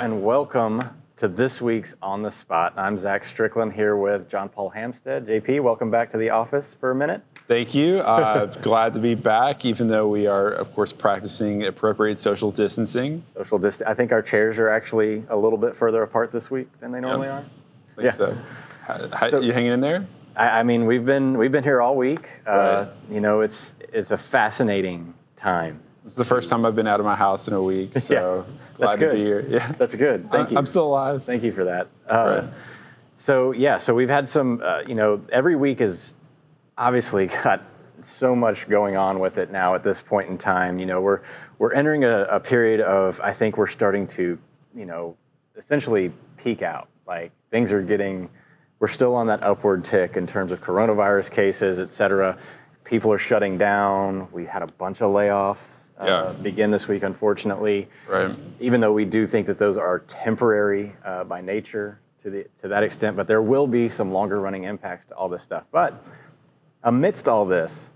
and welcome to this week's On the Spot. I'm Zach Strickland here with John Paul Hampstead. JP, welcome back to the office for a minute. Thank you. Glad to be back, even though we are, of course, practicing appropriate social distancing. I think our chairs are actually a little bit further apart this week than they normally are. I think so. How you hanging in there? I mean, we've been here all week. Right. It's a fascinating time. This is the first time I've been out of my house in a week, so glad to be here. Yeah, that's good. Thank you. I'm still alive. Thank you for that. Right. So we've had some. Every week is obviously got so much going on with it now at this point in time. We're entering a period of, I think we're starting to, essentially peak out. Like we're still on that upward tick in terms of coronavirus cases, et cetera. People are shutting down. We had a bunch of layoffs begin this week, unfortunately. Right. Even though we do think that those are temporary by nature to that extent, but there will be some longer running impacts to all this stuff. But amidst all this,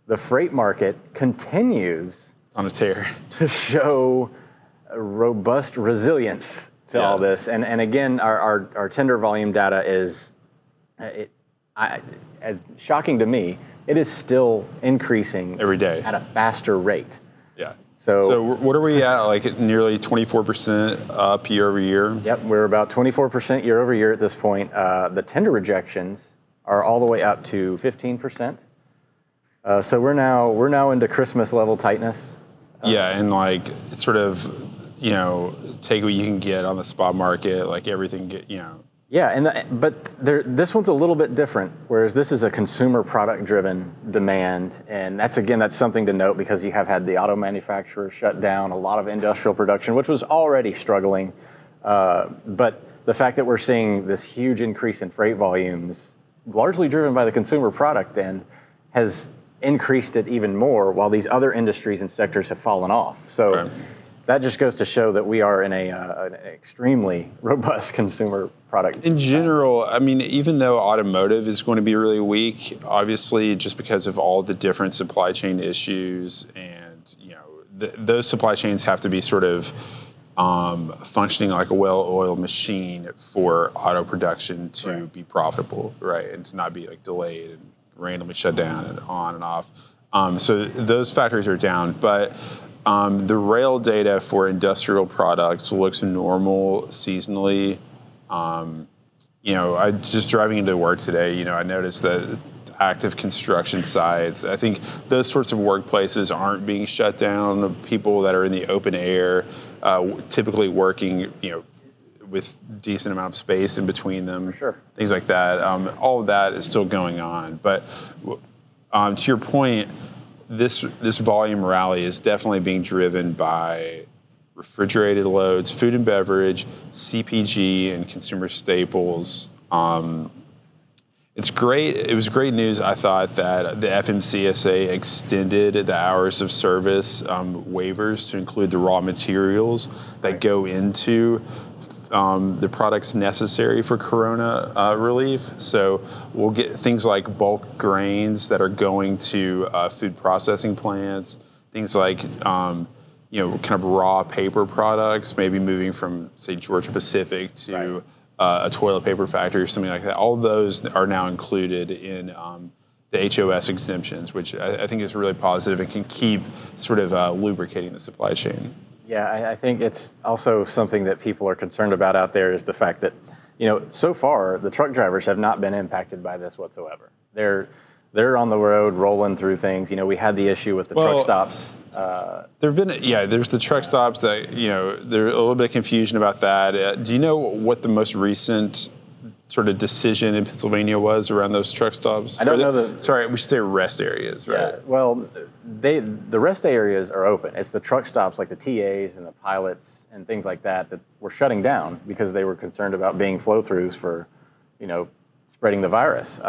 the freight market continues on a tear to show a robust resilience to all this. And again, our tender volume data is, as shocking to me, it is still increasing every day at a faster rate. Yeah. So what are we at? Like nearly 24% up year over year? Yep, we're about 24% year over year at this point. The tender rejections are all the way up to 15%. So we're now into Christmas level tightness. And it's sort of, take what you can get on the spot market, like everything, Yeah, but this one's a little bit different, whereas this is a consumer product-driven demand, and that's something to note because you have had the auto manufacturers shut down, a lot of industrial production, which was already struggling, but the fact that we're seeing this huge increase in freight volumes, largely driven by the consumer product end, has increased it even more, while these other industries and sectors have fallen off. So. Right. That just goes to show that we are in an extremely robust consumer product. In general, I mean, even though automotive is going to be really weak, obviously, just because of all the different supply chain issues, and those supply chains have to be sort of functioning like a well-oiled machine for auto production to be profitable, right, and to not be delayed and randomly shut down and on and off. So those factors are down, but. The rail data for industrial products looks normal seasonally. I just driving into work today, I noticed that active construction sites, I think those sorts of workplaces aren't being shut down. People that are in the open air, typically working, with decent amount of space in between them, sure. Things like that. All of that is still going on. But to your point, this volume rally is definitely being driven by refrigerated loads, food and beverage, CPG, and consumer staples. It's great. It was great news, I thought, that the FMCSA extended the hours of service waivers to include the raw materials that go into the products necessary for corona relief. So we'll get things like bulk grains that are going to food processing plants, things like kind of raw paper products, maybe moving from, say, Georgia Pacific to a toilet paper factory or something like that. All those are now included in the HOS exemptions, which I think is really positive and can keep sort of lubricating the supply chain. Yeah, I think it's also something that people are concerned about out there is the fact that, so far the truck drivers have not been impacted by this whatsoever. They're on the road rolling through things. We had the issue with the truck stops. There's the truck stops that, there's a little bit of confusion about that. Do you know what the most recent sort of decision in Pennsylvania was around those truck stops? I don't know Sorry, we should say rest areas, right? Yeah, well, the rest areas are open. It's the truck stops like the TAs and the pilots and things like that were shutting down because they were concerned about being flow-throughs for, spreading the virus.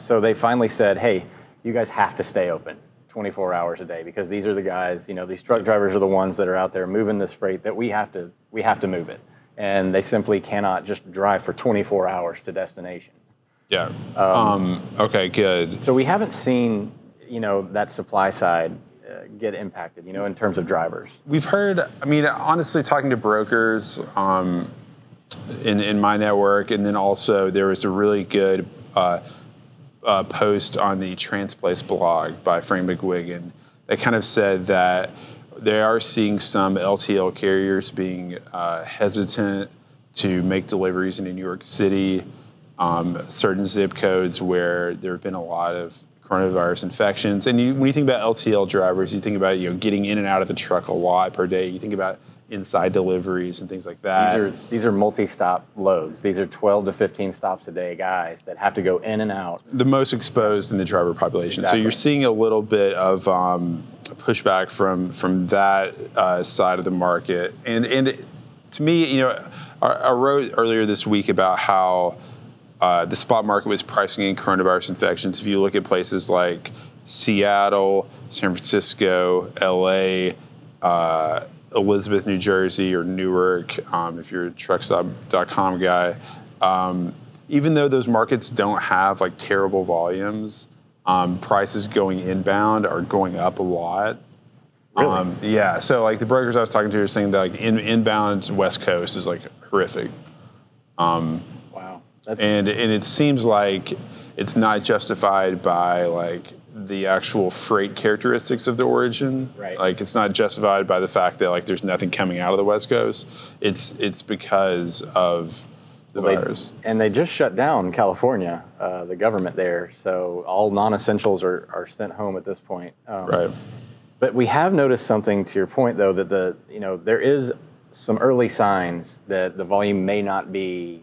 So they finally said, hey, you guys have to stay open 24 hours a day because these are the guys, these truck drivers are the ones that are out there moving this freight that we have to move it. And they simply cannot just drive for 24 hours to destination. Yeah. Okay, good. So we haven't seen, that supply side get impacted, in terms of drivers? We've heard, I mean, honestly, talking to brokers in my network, and then also there was a really good post on the Transplace blog by Frank McGuigan that kind of said that they are seeing some LTL carriers being hesitant to make deliveries in New York City, certain zip codes where there have been a lot of coronavirus infections. And when you think about LTL drivers, you think about getting in and out of the truck a lot per day. You think about inside deliveries and things like that. These are multi-stop loads. These are 12 to 15 stops a day guys that have to go in and out. The most exposed in the driver population. Exactly. So you're seeing a little bit of pushback from that side of the market. And to me, I wrote earlier this week about how the spot market was pricing in coronavirus infections. If you look at places like Seattle, San Francisco, LA, Elizabeth, New Jersey, or Newark, if you're a truckstop.com guy, even though those markets don't have like terrible volumes, prices going inbound are going up a lot. Really? Yeah, so like the brokers I was talking to are saying that like inbound West Coast is like horrific. Wow. And it seems like it's not justified by like the actual freight characteristics of the origin. Right. Like it's not justified by the fact that like there's nothing coming out of the West Coast. It's because of the virus. And they just shut down California, the government there. So all non-essentials are sent home at this point. Right. But we have noticed something, to your point, though, that there is some early signs that the volume may not be,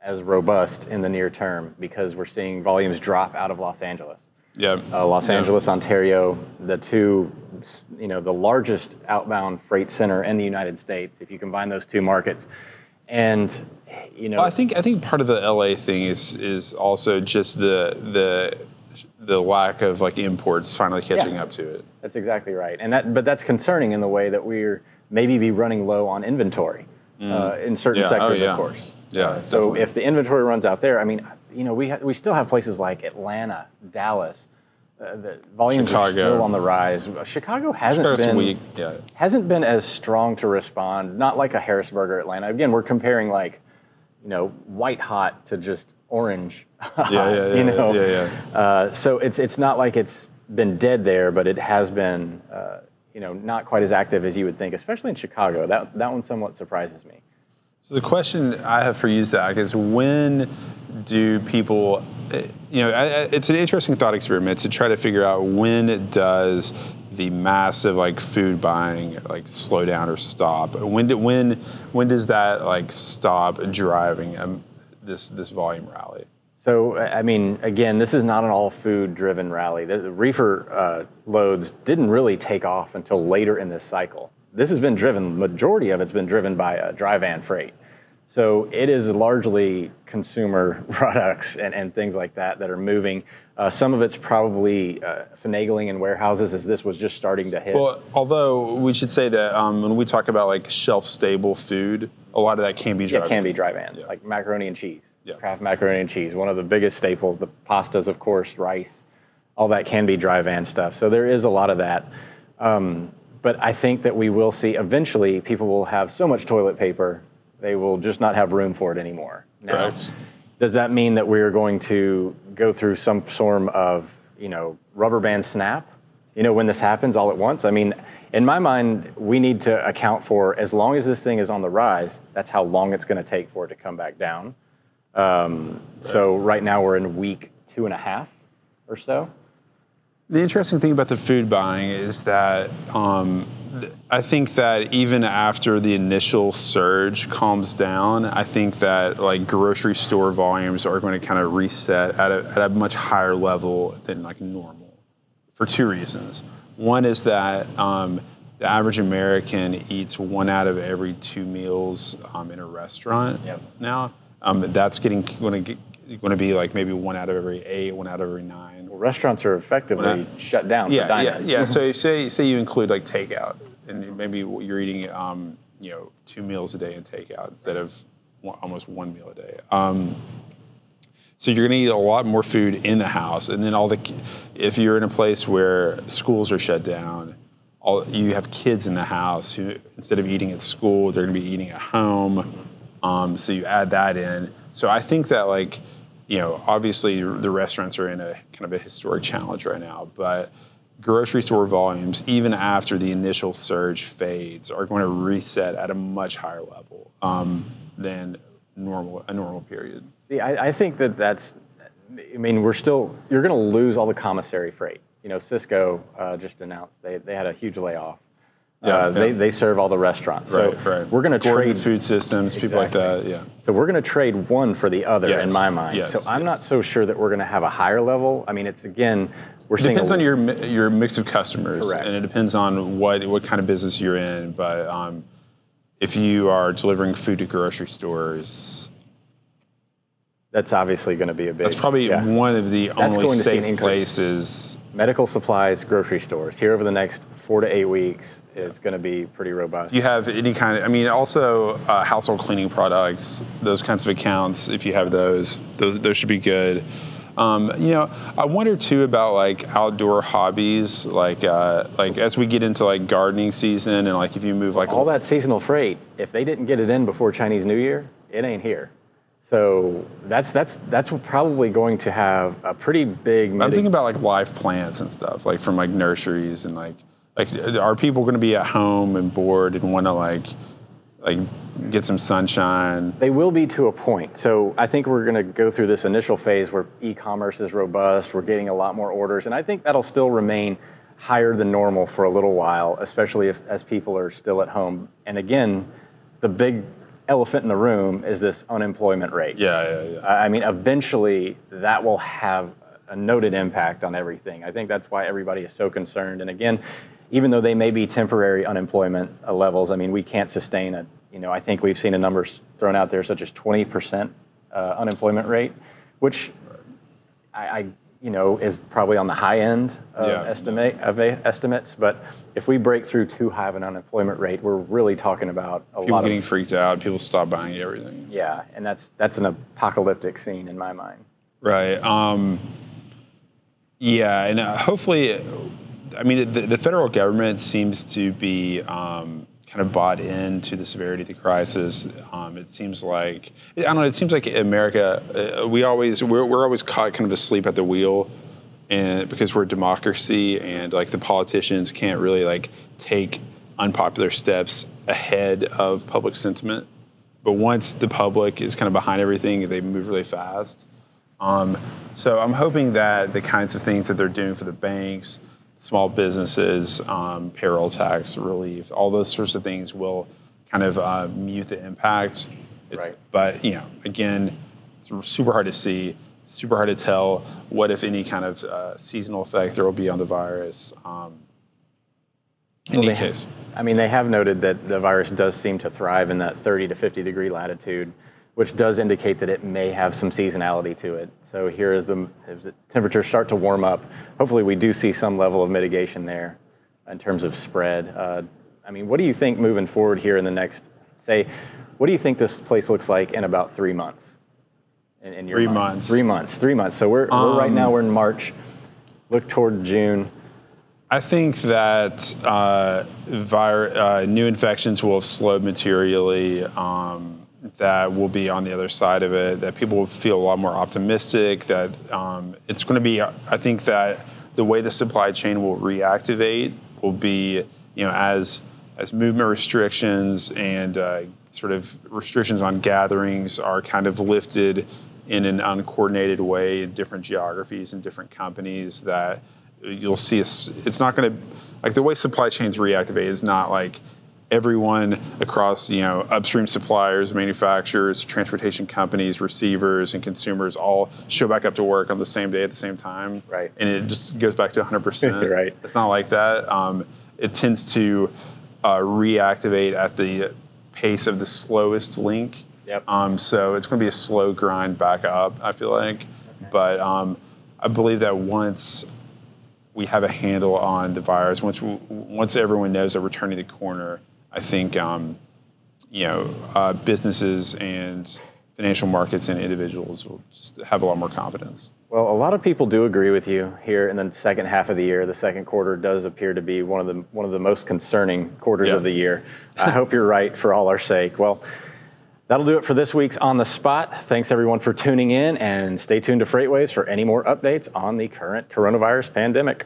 as robust in the near term because we're seeing volumes drop out of Los Angeles. Yeah. Los Angeles, Ontario, the two, the largest outbound freight center in the United States, if you combine those two markets. And, Well, I think part of the LA thing is also just the lack of like imports finally catching up to it. That's exactly right. But that's concerning in the way that we're maybe be running low on inventory in certain sectors, of course. Yeah. So if the inventory runs out there, I mean, we still have places like Atlanta, Dallas. The volumes are still on the rise. Chicago hasn't been as strong to respond. Not like a Harrisburg or Atlanta. Again, we're comparing like, white hot to just orange. So it's not like it's been dead there, but it has been, not quite as active as you would think, especially in Chicago. That one somewhat surprises me. So the question I have for you, Zach, is when do people, it's an interesting thought experiment to try to figure out when does the massive like food buying like slow down or stop? When does that like stop driving this volume rally? So, I mean, again, this is not an all food driven rally. The reefer loads didn't really take off until later in this cycle. This has been driven, majority of it's been driven by dry van freight. So it is largely consumer products and things like that are moving. Some of it's probably finagling in warehouses as this was just starting to hit. Well, although we should say that when we talk about like shelf-stable food, a lot of that can be dry van. It can be dry van, like macaroni and cheese, Kraft macaroni and cheese, one of the biggest staples, the pastas, of course, rice, all that can be dry van stuff. So there is a lot of that. But I think that we will see eventually people will have so much toilet paper, they will just not have room for it anymore. Now, does that mean that we're going to go through some form of, rubber band snap, when this happens all at once? I mean, in my mind, we need to account for, as long as this thing is on the rise, that's how long it's going to take for it to come back down. So right now we're in week 2.5 or so. The interesting thing about the food buying is that I think that even after the initial surge calms down, I think that like grocery store volumes are going to kind of reset at a much higher level than like normal for two reasons. One is that the average American eats 1 out of every 2 meals in a restaurant now. That's going to be like maybe 1 out of every 8, 1 out of every 9. Well, restaurants are effectively shut down for dining. Yeah. So say you include like takeout, and maybe you're eating 2 meals a day in takeout instead of almost 1 meal a day. So you're going to eat a lot more food in the house, and then if you're in a place where schools are shut down, you have kids in the house who, instead of eating at school, they're going to be eating at home. So you add that in. So I think that, like, obviously the restaurants are in a kind of a historic challenge right now, but grocery store volumes, even after the initial surge fades, are going to reset at a much higher level than a normal period. See, I think that's, I mean, you're going to lose all the commissary freight. Cisco just announced they had a huge layoff. They serve all the restaurants. Right. We're going to trade food systems, people like that. Yeah. So we're going to trade one for the other in my mind. Yes, so I'm not so sure that we're going to have a higher level. I mean, we're seeing. It depends on your mix of customers, correct. And it depends on what kind of business you're in. But if you are delivering food to grocery stores, that's obviously going to be a big. That's probably one of the only safe places. Medical supplies, grocery stores. Here over the next 4 to 8 weeks, it's going to be pretty robust. You have any kind of, I mean, also household cleaning products, those kinds of accounts. If you have those should be good. I wonder too about like outdoor hobbies, like as we get into like gardening season, and like if you move like all that seasonal freight, if they didn't get it in before Chinese New Year, it ain't here. So that's probably going to have a pretty big. I'm thinking about like live plants and stuff, like from like nurseries, and like are people going to be at home and bored and want to like get some sunshine? They will be to a point. So I think we're going to go through this initial phase where e-commerce is robust. We're getting a lot more orders, and I think that'll still remain higher than normal for a little while, especially as people are still at home. And again, the big elephant in the room is this unemployment rate. Yeah. I mean, eventually that will have a noted impact on everything. I think that's why everybody is so concerned. And again, even though they may be temporary unemployment levels, I mean, we can't sustain it. I think we've seen a number thrown out there such as 20% unemployment rate, which I is probably on the high end of estimates. But if we break through too high of an unemployment rate, we're really talking about people getting freaked out. People stop buying everything. Yeah, and that's an apocalyptic scene in my mind. Right. And hopefully, I mean, the federal government seems to be kind of bought into the severity of the crisis. It seems like It seems like America, we're always caught kind of asleep at the wheel, and because we're a democracy, and like the politicians can't really like take unpopular steps ahead of public sentiment. But once the public is kind of behind everything, they move really fast. So I'm hoping that the kinds of things that they're doing for the banks, small businesses, payroll tax relief, all those sorts of things will kind of mute the impact. Right. But again, it's super hard to see, super hard to tell what, if any, kind of seasonal effect there will be on the virus. In any case, I mean, they have noted that the virus does seem to thrive in that 30 to 50 degree latitude, which does indicate that it may have some seasonality to it. So here as the temperatures start to warm up, hopefully we do see some level of mitigation there in terms of spread. I mean, what do you think moving forward here in the next, what do you think this place looks like in about 3 months? In your 3 mind? months. 3 months. 3 months. So we're right now, we're in March. Look toward June. I think that new infections will have slowed materially. That will be on the other side of it, that people will feel a lot more optimistic, that it's going to be, I think that the way the supply chain will reactivate will be, as movement restrictions and sort of restrictions on gatherings are kind of lifted in an uncoordinated way in different geographies and different companies, that you'll see, it's not going to, like the way supply chains reactivate is not like everyone across, upstream suppliers, manufacturers, transportation companies, receivers, and consumers all show back up to work on the same day at the same time. Right. And it just goes back to 100%. Right. It's not like that. It tends to reactivate at the pace of the slowest link. Yep. So it's going to be a slow grind back up, I feel like. Okay. But I believe that once we have a handle on the virus, once everyone knows that we're turning the corner, I think businesses and financial markets and individuals will just have a lot more confidence. Well, a lot of people do agree with you here in the second half of the year. The second quarter does appear to be one of the most concerning quarters of the year. I hope you're right for all our sake. Well, that'll do it for this week's On the Spot. Thanks everyone for tuning in, and stay tuned to FreightWaves for any more updates on the current coronavirus pandemic.